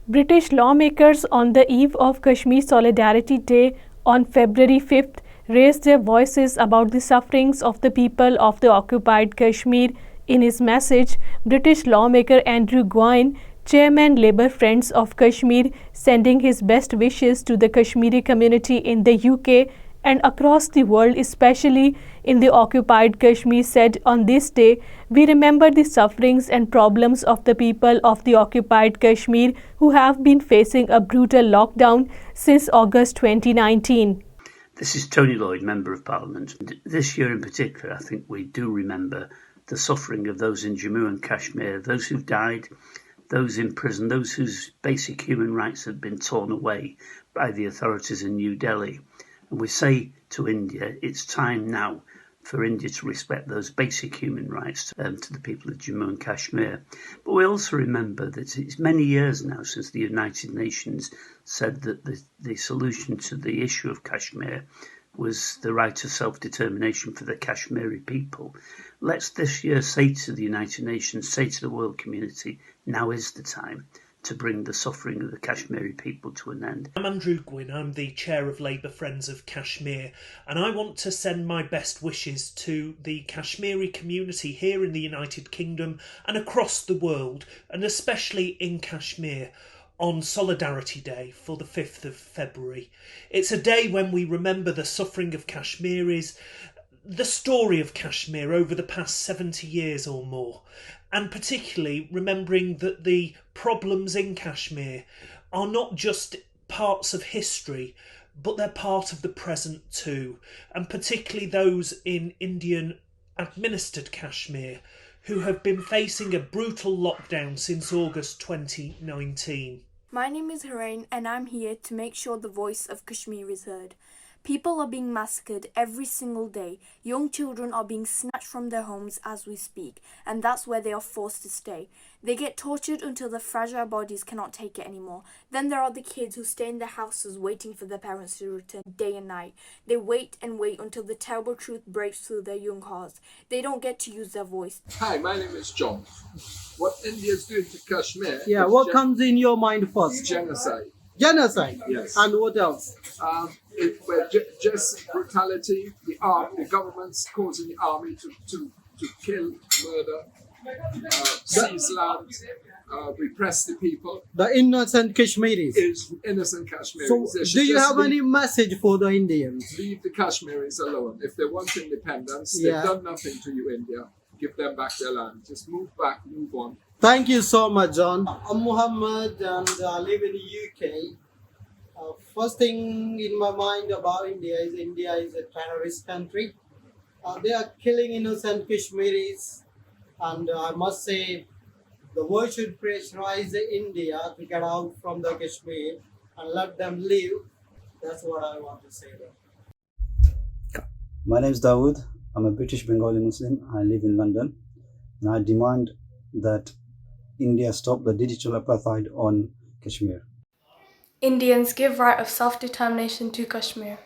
British lawmakers on the eve of Kashmir Solidarity Day on February 5th raised their voices about the sufferings of the people of the occupied Kashmir. In his message, British lawmaker Andrew Gwyn, Chairman Labour Friends of Kashmir, sending his best wishes to the Kashmiri community in the UK and across the world, especially in the occupied Kashmir, said, "On this day, we remember the sufferings and problems of the people of the occupied Kashmir who have been facing a brutal lockdown since August 2019. This is Tony Lloyd, Member of Parliament. This year in particular, I think we do remember the suffering of those in Jammu and Kashmir, those who've died, those in prison, those whose basic human rights have been torn away by the authorities in New Delhi. And we say to India, it's time now for India to respect those basic human rights to the people of Jammu and Kashmir. But we also remember that it's many years now since the United Nations said that the solution to the issue of Kashmir was the right to self-determination for the Kashmiri people. Let's this year say to the United Nations, say to the world community, now is the time to bring the suffering of the Kashmiri people to an end. I'm Andrew Gwyn, I'm the Chair of Labour Friends of Kashmir, and I want to send my best wishes to the Kashmiri community here in the United Kingdom and across the world, and especially in Kashmir, on Solidarity Day for the 5th of February. It's a day when we remember the suffering of Kashmiris, the story of Kashmir over the past 70 years or more, and particularly remembering that the problems in Kashmir are not just parts of history, but they're part of the present too, and particularly those in Indian administered Kashmir who have been facing a brutal lockdown since August 2019. My name is Harain and I'm here to make sure the voice of Kashmir is heard. People are being massacred every single day. Young children are being snatched from their homes as we speak, and that's where they are forced to stay. They get tortured until their fragile bodies cannot take it anymore. Then there are the kids who stay in their houses waiting for their parents to return day and night. They wait and wait until the terrible truth breaks through their young hearts. They don't get to use their voice. Hi, my name is John. What India is doing to Kashmir... Yeah, what comes in your mind first? Genocide. Genocide? Yes. And what else? Just brutality, the government's causing the army to kill, murder, seize land, repress the people. The innocent Kashmiris. Is innocent Kashmiris. So, do you have any message for the Indians? Leave the Kashmiris alone. If they want independence, they've done nothing to you, India. Give them back their land. Just move back, move on. Thank you so much, John. I'm Muhammad and I live in the UK. First thing in my mind about India is a terrorist country. They are killing innocent Kashmiris, and I must say the world should pressurize India to get out from the Kashmir and let them live. That's what I want to say there. My name is Dawood. I'm a British Bengali Muslim. I live in London, and I demand that India stop the digital apartheid on Kashmir. Indians give right of self-determination to Kashmir.